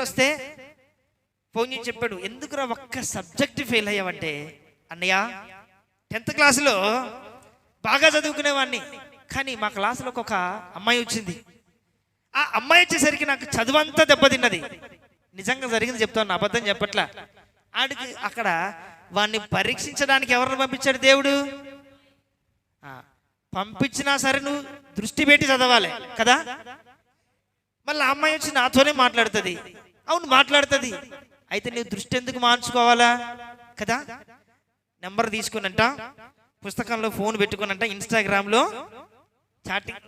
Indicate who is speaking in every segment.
Speaker 1: Result వస్తే phone చేసి చెప్పాడు, ఎందుకురా ఒక్క సబ్జెక్ట్ ఫెయిల్ అయ్యావంటే, అన్నయ్య 10th క్లాసులో బాగా చదువుకునేవాడిని, కానీ మా క్లాసులోకి ఒక అమ్మాయి వచ్చింది. ఆ అమ్మాయి వచ్చేసరికి నాకు చదువంతా దెబ్బతిన్నది. నిజంగా జరిగింది చెప్తాను, అబద్ధం చెప్పట్లా. ఆడికి అక్కడ వాడిని పరీక్షించడానికి ఎవరిని పంపించాడు దేవుడు? పంపించినా సరే నువ్వు దృష్టి పెట్టి చదవాలి కదా. మళ్ళీ ఆ అమ్మాయి వచ్చి నాతోనే మాట్లాడుతుంది. అవును మాట్లాడుతుంది, అయితే నువ్వు దృష్టి ఎందుకు మార్చుకోవాలా కదా. నెంబర్ తీసుకున్నంట, పుస్తకంలో ఫోన్ పెట్టుకున్నంట, ఇన్స్టాగ్రామ్లో చాటింగ్.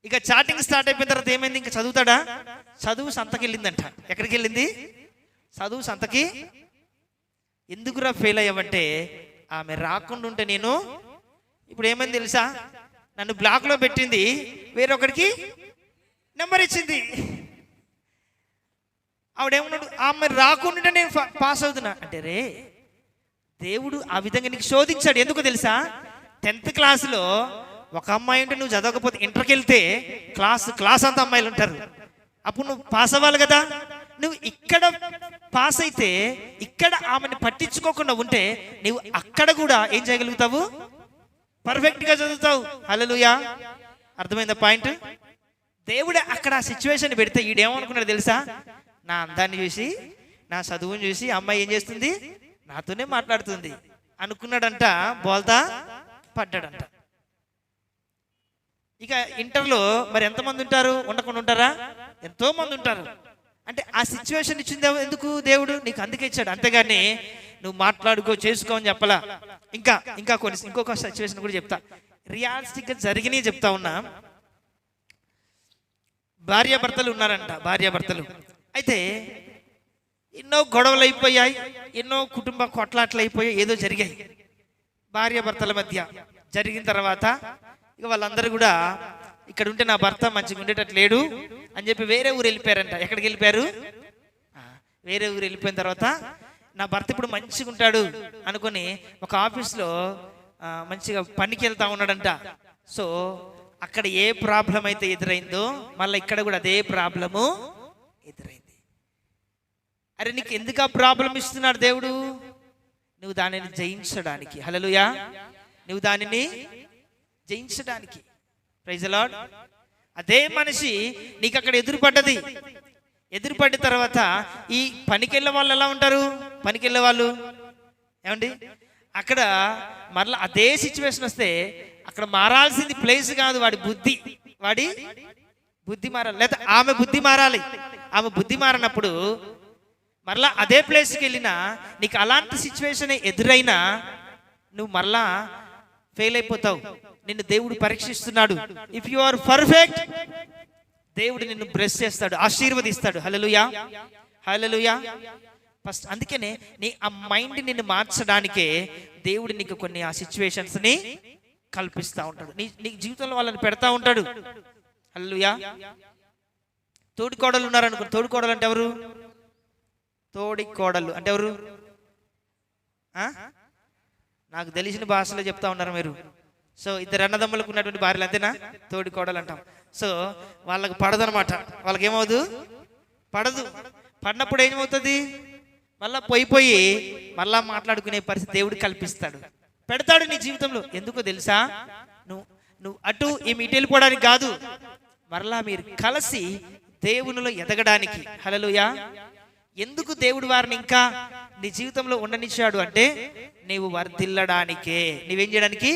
Speaker 1: ఇక చాటింగ్ స్టార్ట్ అయిపోయిన తర్వాత ఏమైంది, ఇంకా చదువుతాడా? చదువు సంతకి వెళ్ళిందంట. ఎక్కడికి వెళ్ళింది? చదువు సంతకి. ఎందుకురా ఫెయిల్ అయ్యావంటే, ఆమె రాకుండా ఉంటే నేను ఇప్పుడు ఏమైంది తెలుసా, నన్ను బ్లాక్లో పెట్టింది, వేరొకరికి నెంబర్ ఇచ్చింది. ఆవిడేమన్నాడు, ఆమె రాకుండా నేను పాస్ అవుతున్నా అంటే, రే దేవుడు ఆ విధంగా నీకు శోధించాడు. ఎందుకు తెలుసా, 10th క్లాసులో ఒక అమ్మాయి ఉంటే నువ్వు చదవకపోతే ఇంటర్కి వెళ్తే క్లాస్ అంతా అమ్మాయిలు ఉంటారు. అప్పుడు నువ్వు పాస్ అవ్వాలి కదా. నువ్వు ఇక్కడ పాస్ అయితే, ఇక్కడ ఆమెను పట్టించుకోకుండా ఉంటే నువ్వు అక్కడ కూడా ఏం చేయగలుగుతావు? పర్ఫెక్ట్గా చదువుతావు. హల్లెలూయా. అర్థమైందా పాయింట్? దేవుడు అక్కడ ఆ సిచ్యువేషన్ పెడితే ఈడేమనుకున్నాడు తెలుసా, నా అందాన్ని చూసి, నా చదువుని చూసి అమ్మాయి ఏం చేస్తుంది, నాతోనే మాట్లాడుతుంది అనుకున్నాడంట. బోల్తా పడ్డాడంట. ఇక ఇంటర్లో మరి ఎంతమంది ఉంటారు? ఉండకుండా ఉంటారా? ఎంతో మంది ఉంటారు. అంటే ఆ సిచ్యువేషన్ ఇచ్చింది ఎందుకు? దేవుడు నీకు అందుకే ఇచ్చాడు. అంతేగాని నువ్వు మాట్లాడుకో చేసుకో అని చెప్పలా. ఇంకొక సిచ్యువేషన్ కూడా చెప్తా, రియాలిస్టిక్గా జరిగినాయి చెప్తా ఉన్నా. భార్యాభర్తలు ఉన్నారంట. భార్యాభర్తలు అయితే ఎన్నో గొడవలు అయిపోయాయి, ఎన్నో కుటుంబ కొట్లాట్లు అయిపోయాయి, ఏదో జరిగాయి భార్యాభర్తల మధ్య. జరిగిన తర్వాత ఇక వాళ్ళందరూ కూడా ఇక్కడ ఉంటే నా భర్త మంచిగా ఉండేటట్లు లేడు అని చెప్పి వేరే ఊరు వెళ్ళిపోయారంట. ఎక్కడికి వెళ్ళిపోయారు? వేరే ఊరు వెళ్ళిపోయిన తర్వాత నా భర్త ఇప్పుడు మంచిగా ఉంటాడు అనుకుని ఒక ఆఫీస్లో మంచిగా పనికి వెళ్తా ఉన్నాడంట. సో అక్కడ ఏ ప్రాబ్లం అయితే ఎదురైందో మళ్ళీ ఇక్కడ కూడా అదే ప్రాబ్లము ఎదురైంది. అరే నీకు ఎందుకు ఆ ప్రాబ్లం ఇస్తున్నాడు దేవుడు? నువ్వు దానిని జయించడానికి. హల్లెలూయా. నువ్వు దానిని జయించడానికి. Praise the Lord. అదే మనిషి నీకు అక్కడ ఎదురుపడ్డది. ఎదురుపడిన తర్వాత ఈ పనికెళ్ళే వాళ్ళు ఎలా ఉంటారు? పనికెళ్ళే వాళ్ళు ఏమండి, అక్కడ మరలా అదే సిచ్యువేషన్ వస్తే అక్కడ మారాల్సింది ప్లేస్ కాదు, వాడి బుద్ధి మారాలి, లేదా ఆమె బుద్ధి మారాలి. ఆమె బుద్ధి మారినప్పుడు మరలా అదే ప్లేస్కి వెళ్ళినా నీకు అలాంటి సిచ్యువేషన్ ఎదురైనా నువ్వు మరలా ఫెయిల్ అయిపోతావు. నిన్ను దేవుడు పరీక్షిస్తున్నాడు. ఇఫ్ యు ఆర్ పర్ఫెక్ట్, దేవుడు నిన్ను బ్లెస్ చేస్తాడు, ఆశీర్వదిస్తాడు. హల్లెలూయా, హల్లెలూయా. ఫస్ట్ అందుకనే నీ ఆ మైండ్ నిన్ను మార్చడానికే దేవుడు నీకు కొన్ని ఆ సిచ్యువేషన్స్ ని కల్పిస్తూ ఉంటాడు. నీ జీవితంలో వాళ్ళని పెడతా ఉంటాడు. హల్లెలూయా. తోడికోడలు ఉన్నారనుకో. తోడికోడలు అంటే ఎవరు? తోడికోడలు అంటే ఎవరు? నాకు తెలిసిన భాషలో చెప్తా ఉన్నారు మీరు. సో ఇద్దరు అన్నదమ్ములకు ఉన్నటువంటి భార్యలు అంతేనా? తోడికోడలు అంటాం. సో వాళ్ళకి పడదు అనమాట. వాళ్ళకి ఏమవుదు? పడదు. పడినప్పుడు ఏమవుతుంది? మళ్ళా పోయి మాట్లాడుకునే పరిస్థితి దేవుడు కల్పిస్తాడు, పెడతాడు నీ జీవితంలో. ఎందుకో తెలుసా? నువ్వు అటు ఇటు వెళ్ళిపోవడానికి కాదు, మరలా మీరు కలిసి దేవునిలో ఎదగడానికి. హల్లెలూయా. ఎందుకు దేవుడు వారిని ఇంకా నీ జీవితంలో ఉండనిచ్చాడు అంటే నీవు వర్ధిల్లడానికే. నీవేం చేయడానికి?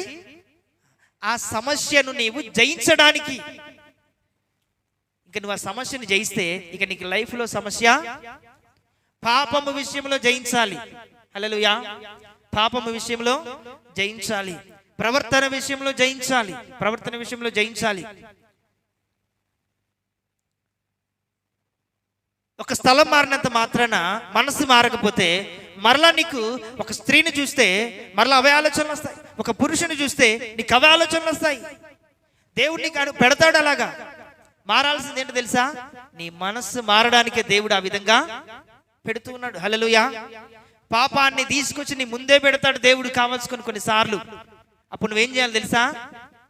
Speaker 1: ఆ సమస్యను నీవు జయించడానికి. ఇక నువ్వు ఆ సమస్యను జయిస్తే ఇక నీకు లైఫ్లో సమస్య, పాపము విషయంలో జయించాలి. హల్లెలూయా. పాపము విషయంలో జయించాలి, ప్రవర్తన విషయంలో జయించాలి. ఒక స్థలం మారినంత మాత్రాన మనసు మారకపోతే మరలా నీకు ఒక స్త్రీని చూస్తే మరలా అవే ఆలోచనలు వస్తాయి, ఒక పురుషుని చూస్తే నీకు అవే ఆలోచనలు వస్తాయి. దేవుడు నీకు పెడతాడు అలాగా. మారాల్సింది ఏంటో తెలుసా? నీ మనస్సు మారడానికే దేవుడు ఆ విధంగా పెడుతూ ఉన్నాడు. హల్లెలూయా. పాపాన్ని తీసుకొచ్చి నీ ముందే పెడతాడు దేవుడు కావాల్సుకొని కొన్నిసార్లు. అప్పుడు నువ్వేం చేయాలి తెలుసా?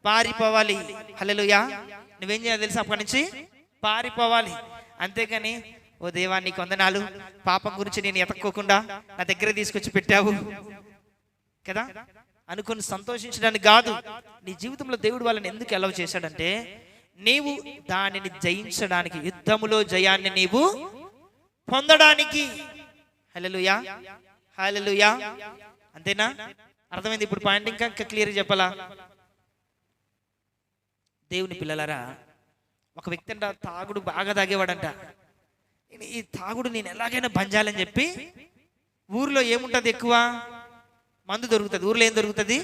Speaker 1: పారిపోవాలి. హల్లెలూయా. నువ్వేం చేయాలి తెలుసా? అప్పటి నుంచి పారిపోవాలి. అంతేగాని ఓ దేవా నీకు వందనాలు, పాపం గురించి నేను ఎతక్కోకుండా నా దగ్గర తీసుకొచ్చి పెట్టావు కదా అనుకుని సంతోషించడానికి కాదు. నీ జీవితంలో దేవుడు వాళ్ళని ఎందుకు అలౌ చేశాడంటే నీవు దానిని జయించడానికి, యుద్ధములో జయాన్ని నీవు పొందడానికి. హల్లెలూయా, హల్లెలూయా. అంతేనా? అర్థమైంది ఇప్పుడు పాయింట్? ఇంకా క్లియర్ చెప్పాలా? దేవుని పిల్లలారా, ఒక వ్యక్తి అంట తాగుడు బాగా తాగేవాడంట. ఈ తాగుడు నేను ఎలాగైనా బంజాలని చెప్పి ఊర్లో ఏముంటుంది, ఎక్కువ మందు దొరుకుతుంది. ఊర్లో ఏం దొరుకుతుంది?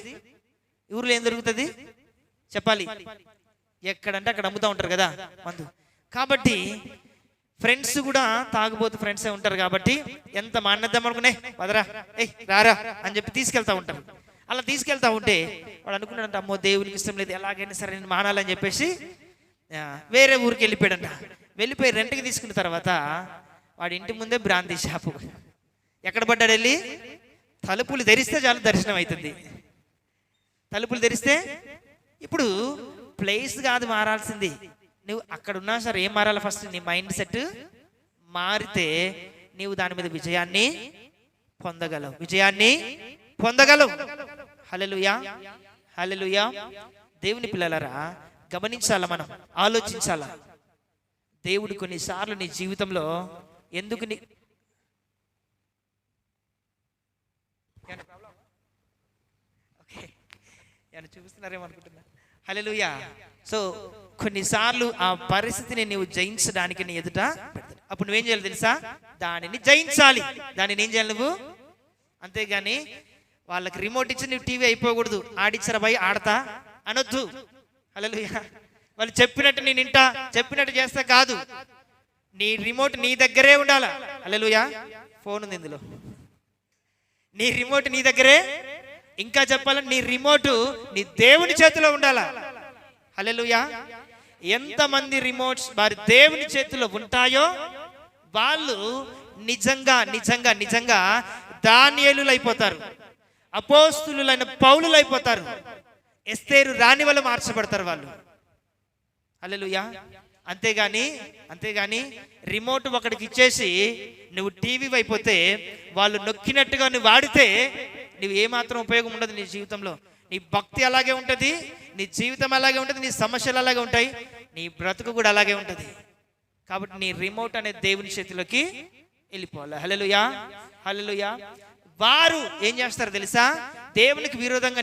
Speaker 1: ఊర్లో ఏం దొరుకుతుంది చెప్పాలి? ఎక్కడంటే అక్కడ అమ్ముతూ ఉంటారు కదా మందు. కాబట్టి ఫ్రెండ్స్ కూడా తాగుబోతు ఫ్రెండ్సే ఉంటారు. కాబట్టి ఎంత మానేద్దాం అనుకునే, వదరా రారా అని చెప్పి తీసుకెళ్తా ఉంటారు. అలా తీసుకెళ్తా ఉంటే వాడు అనుకున్నాడంట, అమ్మో దేవునికి ఇష్టం లేదు, ఎలాగైనా సరే నేను మానాలని చెప్పేసి వేరే ఊరికి వెళ్ళిపోయాడంట. వెళ్ళిపోయి రెంట్కి తీసుకున్న తర్వాత వాడి ఇంటి ముందే బ్రాందీ షాపు. ఎక్కడ పడ్డాడు? వెళ్ళి తలుపులు తెరిస్తే చాలు దర్శనం అవుతుంది. తలుపులు తెరిస్తే ఇప్పుడు ప్లేస్ కాదు మారాల్సింది, నువ్వు అక్కడ ఉన్నా సరే ఏం మారాలి? ఫస్ట్ నీ మైండ్ సెట్ మారితే నీవు దాని మీద విజయాన్ని పొందగలవు, విజయాన్ని పొందగలవు. హల్లెలూయా, హల్లెలూయా. దేవుని పిల్లలారా, గమనించాలా, మనం ఆలోచించాలా. దేవుడు కొన్నిసార్లు నీ జీవితంలో ఎందుకు చూపిస్తున్నారేమో అనుకుంటున్నా. హల్లెలూయా. సో కొన్నిసార్లు ఆ పరిస్థితిని నువ్వు జయించడానికి నీ ఎదుట పెడతాడు. అప్పుడు నువ్వేం చేయాలి తెలుసా? దానిని జయించాలి. దానిని ఏం చేయాలి నువ్వు? అంతేగాని వాళ్ళకి రిమోట్ ఇచ్చి నువ్వు టీవీ అయిపోకూడదు. ఆడిచ్చరా భయ్ ఆడతా అనొద్దు. హల్లెలూయా. వాళ్ళు చెప్పినట్టు నేను ఇంటా, చెప్పినట్టు చేస్తా కాదు. నీ రిమోట్ నీ దగ్గరే ఉండాలా. హల్లెలూయా. ఫోన్ ఉంది ఇందులో, నీ రిమోట్ నీ దగ్గరే. ఇంకా చెప్పాలంటే నీ రిమోట్ నీ దేవుని చేతిలో ఉండాలా. హల్లెలూయా. ఎంతమంది రిమోట్స్ వారి దేవుని చేతిలో ఉంటాయో వాళ్ళు నిజంగా నిజంగా నిజంగా దానియేలులు అయిపోతారు, అపోస్తులులైన పౌలులు అయిపోతారు, ఎస్తేరు రాణి వల్ల మార్చబడతారు వాళ్ళు. హల్లెలూయా. అంతేగాని రిమోట్ ఒకడికి ఇచ్చేసి నువ్వు టీవీ అయిపోతే, వాళ్ళు నొక్కినట్టుగా నువ్వు వాడితే నువ్వు ఏమాత్రం ఉపయోగం ఉండదు నీ జీవితంలో. నీ భక్తి అలాగే ఉంటుంది, నీ జీవితం అలాగే ఉంటుంది, నీ సమస్యలు అలాగే ఉంటాయి, నీ బ్రతుకు కూడా అలాగే ఉంటుంది. కాబట్టి నీ రిమోట్ అనే దేవుని చేతిలోకి వెళ్ళిపోవాలి. హల్లెలూయా, హల్లెలూయా. వారు ఏం చేస్తారు తెలుసా? దేవునికి విరోధంగా